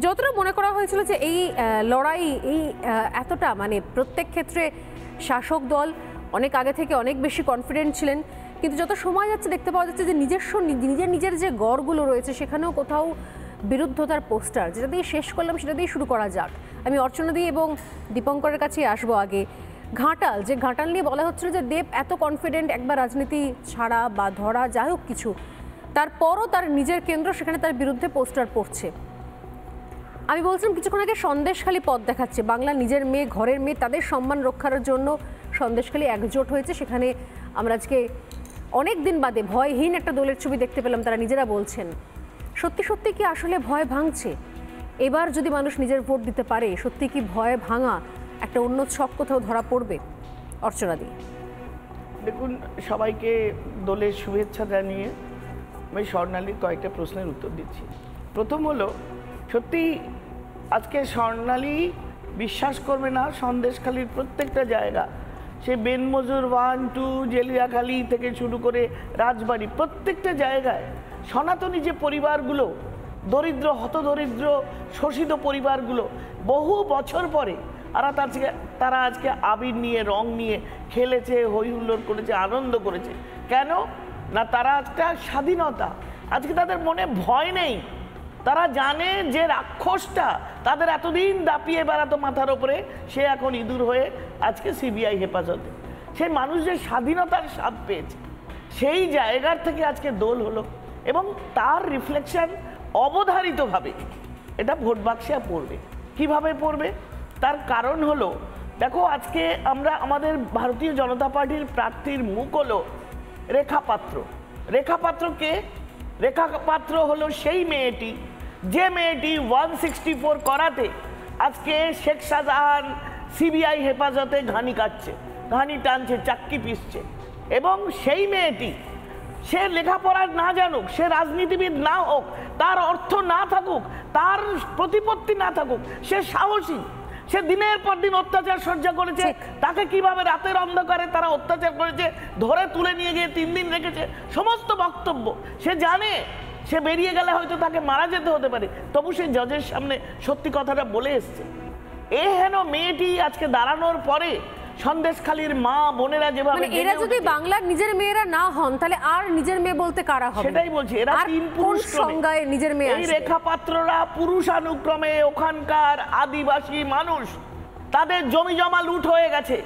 যতটা মনে করা হয়েছিল যে এই লড়াই এই এতটা মানে প্রত্যেক ক্ষেত্রে শাসক দল অনেক আগে থেকে অনেক বেশি কনফিডেন্ট ছিলেন, কিন্তু যত সময় যাচ্ছে দেখতে পাওয়া যাচ্ছে যে নিজের যে গড়গুলো রয়েছে সেখানেও কোথাও বিরুদ্ধতার পোস্টার। যেটা দিয়ে শেষ করলাম সেটা দিয়ে শুরু করা যাক। আমি অর্চনা দি এবং দীপঙ্করের কাছে আসবো আগে। ঘাটাল নিয়ে বলা হচ্ছিল যে দেব এত কনফিডেন্ট একবার রাজনীতি ছাড়া বা ধরা যাই হোক কিছু, তারপরও তার নিজের কেন্দ্র, সেখানে তার বিরুদ্ধে পোস্টার পড়ছে। আমি বলছিলাম কিছুক্ষণ আগে সন্দেশখালী পথ দেখাচ্ছে, বাংলা নিজের মেয়ে ঘরের মেয়ে তাদের সম্মান রক্ষার জন্য সন্দেশখালী একজোট হয়েছে। সেখানে আমরা আজকে অনেক দিন বাদে ভয়হীন একটা দলের ছবি দেখতে পেলাম, তারা নিজেরা বলছেন। সত্যি সত্যি কি আসলে ভয় ভাঙছে? এবার যদি মানুষ নিজের ভোট দিতে পারে, সত্যি কি ভয় ভাঙা একটা অন্য ছক কোথাও ধরা পড়বে? অর্চনা দি। দেখুন, সবাইকে দলের শুভেচ্ছা জানিয়ে আমি স্বর্ণালীর কয়েকটা প্রশ্নের উত্তর দিচ্ছি। প্রথম হলো, সত্যি আজকে স্বর্ণালী বিশ্বাস করবে না, সন্দেশখালীর প্রত্যেকটা জায়গা, সে বেনমজুর 1, 2, জেলিয়াখালী থেকে শুরু করে রাজবাড়ি, প্রত্যেকটা জায়গায় সনাতনী যে পরিবারগুলো, দরিদ্র হতদরিদ্র শোষিত পরিবারগুলো বহু বছর পরে তারা আজকে আবির নিয়ে রং নিয়ে খেলেছে, হই হুল্লোড় করেছে, আনন্দ করেছে। কেন না, তারা একটা স্বাধীনতা, আজকে তাদের মনে ভয় নেই। তারা জানে যে রাক্ষসটা তাদের এতদিন দাপিয়ে বেড়াতো মাথার ওপরে, সে এখন ইঁদুর হয়ে আজকে সিবিআই হেফাজতে। সেই মানুষ যে স্বাধীনতার স্বাদ পেয়েছে, সেই জায়গার থেকে আজকে দোল হলো, এবং তার রিফ্লেকশন অবধারিতভাবে এটা ভোট বাক্সে পড়বে। কিভাবে পড়বে? তার কারণ হলো, দেখো আজকে আমরা আমাদের ভারতীয় জনতা পার্টির প্রার্থীর মুখ হলো রেখা পাত্র। রেখা পাত্র কে? রেখা পাত্র হলো সেই মেয়েটি, যে মেয়েটি 164 করাতে আজকে শেখ শাহজাহান সিবিআই হেফাজতে ঘানি কাটছে, ঘানি টানছে, চাক্কি পিসছে। এবং সেই মেয়েটি, সে লেখাপড়া না জানুক, সে রাজনীতিবিদ না হোক, তার অর্থ না থাকুক, তার প্রতিপত্তি না থাকুক, সে সাহসী। সে দিনের পর দিন অত্যাচার সহ্য করেছে। তাকে কিভাবে রাতের অন্ধকারে তারা অত্যাচার করেছে, ধরে তুলে নিয়ে গিয়ে 3 দিন রেখেছে, সমস্ত বক্তব্য সে জানে। সে বেরিয়ে গেলে হয়তো তাকে মারা যেতে হতে পারে, তবু সে জজের সামনে সত্যি কথাটা বলে এসছে। এ হেন মেয়েটি আজকে দাঁড়ানোর পরে সন্দেশখালীর মা বোনেরা যেভাবে, এরা যদি বাংলার নিজের মেয়েরা না হন তাহলে আর নিজের মেয়ে বলতে কারা হবে? সেটাই বলছি, এরা 3 পুরুষ সংজ্ঞায় নিজের মেয়ে। এই রেখা পাত্ররা পুরুষানুক্রমে ওখানকার আদিবাসী মানুষ, তাদের জমি জমা লুট হয়ে গেছে,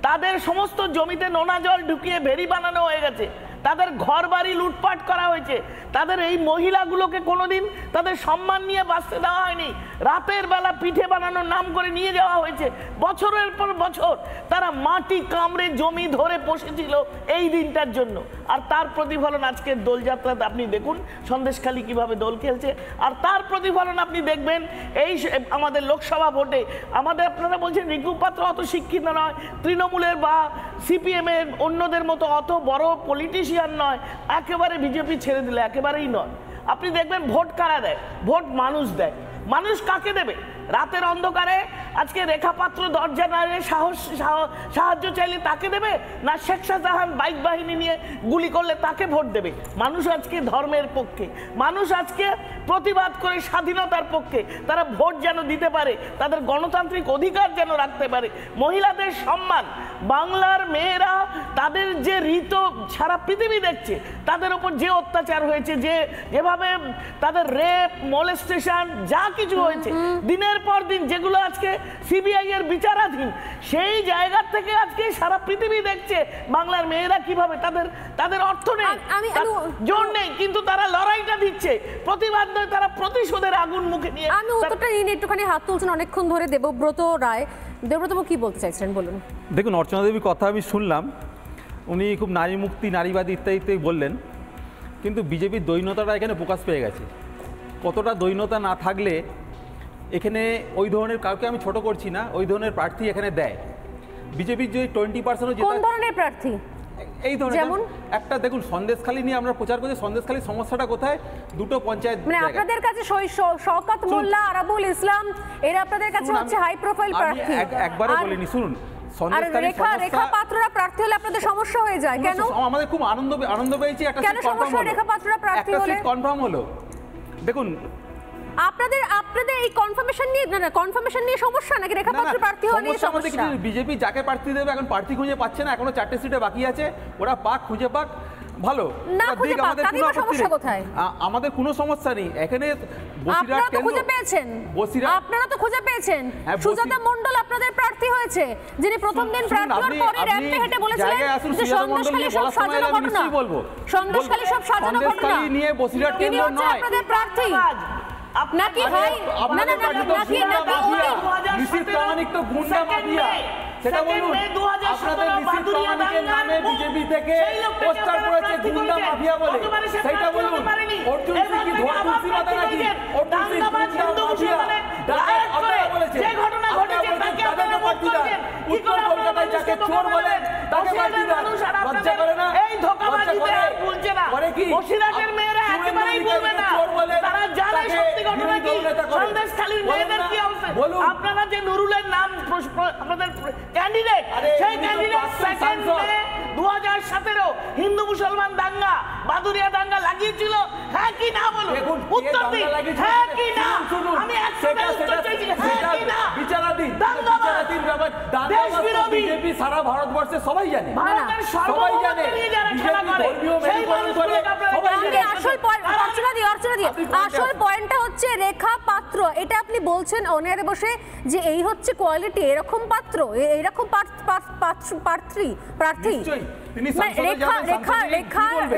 তাদের সমস্ত জমিতে নোনা জল ঢুকিয়ে ভেরি বানানো হয়ে গেছে, তাদের ঘর বাড়ি লুটপাট করা হয়েছে, তাদের এই মহিলাগুলোকে কোনোদিন তাদের সম্মান নিয়ে বাঁচতে দেওয়া হয়নি। রাতের বেলা পিঠে বানানোর নাম করে নিয়ে যাওয়া হয়েছে। বছরের পর বছর তারা মাটি কামড়ে জমি ধরে বসেছিল এই দিনটার জন্য। আর তার প্রতিফলন আজকের দোলযাত্রাতে আপনি দেখুন সন্দেশখালী কিভাবে দোল খেলছে। আর তার প্রতিফলন আপনি দেখবেন এই আমাদের লোকসভা ভোটে। আপনারা বলছেন রিঙ্কু পাত্র অত শিক্ষিত নয়, তৃণমূলের বা সিপিএমের অন্যদের মতো অত বড় পলিটিশিয়ান নয়, একেবারে বিজেপি ছেড়ে দিলে একেবারেই নয়। আপনি দেখবেন ভোট কারা দেয়? ভোট মানুষ দেয়। মানুষ কাকে দেবে? রাতের অন্ধকারে আজকে রেখা পাত্র দরজা নাড়িয়ে সাহায্য চাইলে তাকে দেবে, না শেখ শাহজাহান বাইক বাহিনী নিয়ে গুলি করলে তাকে ভোট দেবে? মানুষ আজকে ধর্মের পক্ষে, মানুষ আজকে প্রতিবাদ করে স্বাধীনতার পক্ষে। তারা ভোট যেন দিতে পারে, তাদের গণতান্ত্রিক অধিকার যেন রাখতে পারে, মহিলাদের সম্মান। বাংলার মেয়েরা তাদের যে রীত সারা পৃথিবী দেখছে, তাদের ওপর যে অত্যাচার হয়েছে, যেভাবে তাদের রেপ, মোলেস্টেশন যা কিছু হয়েছে দিনের পর দিন, যেগুলো আজকে সিবিআই এর বিচারাধীন, সেই জায়গা থেকে আজকে সারা পৃথিবী দেখছে বাংলার মেয়েরা কিভাবে তাদের অর্থ নেই, জোর নেই, কিন্তু তারা লড়াইটা দিচ্ছে। প্রতিবাদ নয়, তারা প্রতিশোধের আগুন মুখে নিয়ে। আমি উত্তরটা নিয়ে একটুখানি হাত তুলছেন অনেকক্ষণ ধরে দেবব্রত রায়। দেবব্রত কি বলতে চাইছেন বলুন। দেখুন, অর্চনা দেবীর কথা আমি শুনলাম, উনি খুব নারী মুক্তি, নারীবাদী ইত্যাদি বললেন, কিন্তু বিজেপির দৈন্যতাটা এখানে প্রকাশ পেয়ে গেছে। কতটা দৈন্যতা না থাকলে এখানে ওই ধরনের, কাউকে আমি ছোট করছি না, ওই ধরনের প্রার্থী এখানে দেয়। বিজেপির যে 20% কোন ধরনের প্রার্থী? এই ধরনের যেমন একটা দেখুন, সন্দেশখালী নিয়ে আমরা প্রচার করছি। সন্দেশখালীর সমস্যাটা কোথায়? দুটো পঞ্চায়েত, মানে আপনাদের কাছে শওকত মোল্লা, আরাবুল ইসলাম, এরা আপনাদের কাছে হচ্ছে হাই প্রোফাইল প্রার্থী। একবারও বলিনি, শুনুন, রেখা পাত্ররা প্রার্থী হলে আপনাদের সমস্যা হয়ে যায় কেন? আমাদের খুব আনন্দ পেয়েছি, একটা কেন সমস্যা? রেখা পাত্ররা প্রার্থী হলে কনফার্ম হলো। দেখুন, আপনাদের এই কনফার্মেশন নিয়ে কনফার্মেশন নিয়ে সমস্যা নাকি রেখা পাত্র প্রার্থী হওয়া নিয়ে সমস্যা? বিজেপি যাকে প্রার্থী দেবে এখন প্রার্থী খুঁজে পাচ্ছে না, এখনো 4টে সিটে বাকি আছে, ওরা খুঁজে পাক, ভালো না খুঁজে পাক, তাতে বা সমস্যা কোথায়? আমাদের কোনো সমস্যা নেই এখানে। আপনারা তো খুঁজে পেয়েছেন, আপনারা তো খুঁজে পেয়েছেন। সুজাতা মণ্ডল আপনাদের প্রার্থী হয়েছে, যিনি প্রথম দিন প্রার্থী হওয়ার পরে র্যাম্পে হেঁটে বলেছিলেন যে সন্দেশখালী সব সাজানো ঘটনা, সন্দেশখালী সব সাজানো ঘটনা নিয়ে বসিরহাট কেন্দ্র নয়, আপনাদের প্রার্থী নাকি ভাই? না না না নাকি নিশীথ প্রামাণিক তো গুন্ডা মাফিয়া, সেটা বলুন। আপনাদের নিশীথ প্রামাণিকের নামে বিজেপি থেকে পোস্টার করেছে গুন্ডা মাফিয়া বলে, সেটা বলুন। অর্জুন সিং কি তুলসী মাতা নাকি? অর্জুন সিং গুন্ডা মাফিয়া আপনারা বলেছেন, তাদেরকে প্রার্থী দেন। উত্তর কলকাতায় যাকে চোর বলে তাকে প্রার্থী দেন। লজ্জা করে না? এই ধোঁকাবাজিতে বলছে না, বসিরহাটের মেয়েরা একেবারেই বলবে না, তারা জানে সত্যি ঘটনা কি। সন্দেশখালীর মেয়েদের কি অবস্থা? আপনারা যে নুরুলের নাম আপনাদের ক্যান্ডিডেট, সেই ক্যান্ডিডেট সেকেন্ড মে 2017 হিন্দু মুসলমান দাঙ্গা, বাদুরিয়া দাঙ্গা লাগিয়েছিল, হ্যাঁ কি না বলুন? উত্তর দিন, হ্যাঁ কি না? আমি একসাথে উত্তর চাইছি, হ্যাঁ কি না? বিচারাধীন দেশবিরোধী বিজেপি সারা ভারতবর্ষে সবাই জানে, ভারতের সবাই জানে সর্বভৌমত্ব নিয়ে যারা খেলা করে সেই মানুষগুলোকে আপনারা আসল পয়েন্টটা হচ্ছে রেখা পাত্র, এটা আপনি বলছেন অনারে বসে যে এই হচ্ছে কোয়ালিটি, এরকম পাত্র, এইরকম প্রার্থী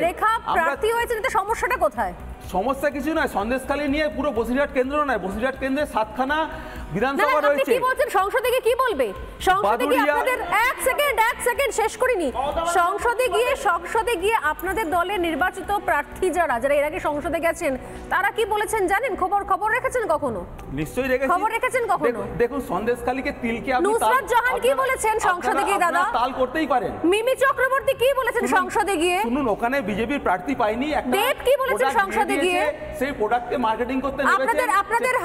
রেখা প্রার্থী হয়েছে, এটা সমস্যাটা কোথায়? সমস্যা কিছু নয়, সন্দেশখালী নিয়ে পুরো বসিরহাট কেন্দ্র নয়, বসিরহাট কেন্দ্রে 7খানা বিধানসভা রয়েছে। কি বলছেন সংসদে গিয়ে কি বলবে? সংসদে গিয়ে আপনাদের এক সেকেন্ড শেষ করিনি। সংসদে গিয়ে আপনাদের দলের নির্বাচিত প্রার্থী যারা এর আগে সংসদে গেছেন তারা কি বলেছেন জানেন? খবর রেখেছেন কখনো? নিশ্চয়ই রেখেছি। খবর রেখেছেন কখনো? দেখুন সন্দেশখালীকে তিলকে আপনি নুসরাত জাহান কি বলেছেন সংসদে গিয়ে? দাদা তাল করতেই পারেন। মিমি চক্রবর্তী কি বলেছেন সংসদে গিয়ে? শুনুন, ওখানে বিজেপির প্রার্থী পাইনি, একটা দেব কি বলেছেন সংসদে গিয়ে? সেই প্রোডাক্টকে মার্কেটিং করতে নেমেছেন। আপনাদের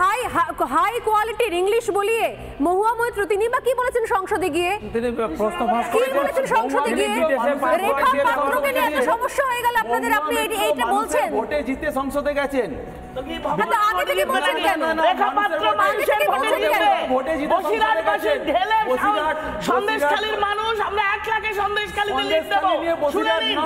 হাই কোয়ালিটির ইংলিশ বলিয়ে মহুয়া মৈত্র তিনি বা কি বলেছেন সংসদে গিয়ে? তিনি প্রশ্ন ফাঁস কি বলেছেন সংসদে গিয়ে? রেখা পাত্রকে নিয়ে এত সমস্যা হয়ে গেল আপনাদের, আপনি এইটা বলছেন? ভোটে জিতে সংসদে গেছেন, আগে থেকে বলছেন কেন? রেখা পাত্র মানুষের ভোটে জিতে বসিরহাটবাসীর ঢেলে সন্দেশখালীর মানুষ, আমরা 1 লাখে সন্দেশখালীতে লিখ দেবো, শুনে নিন।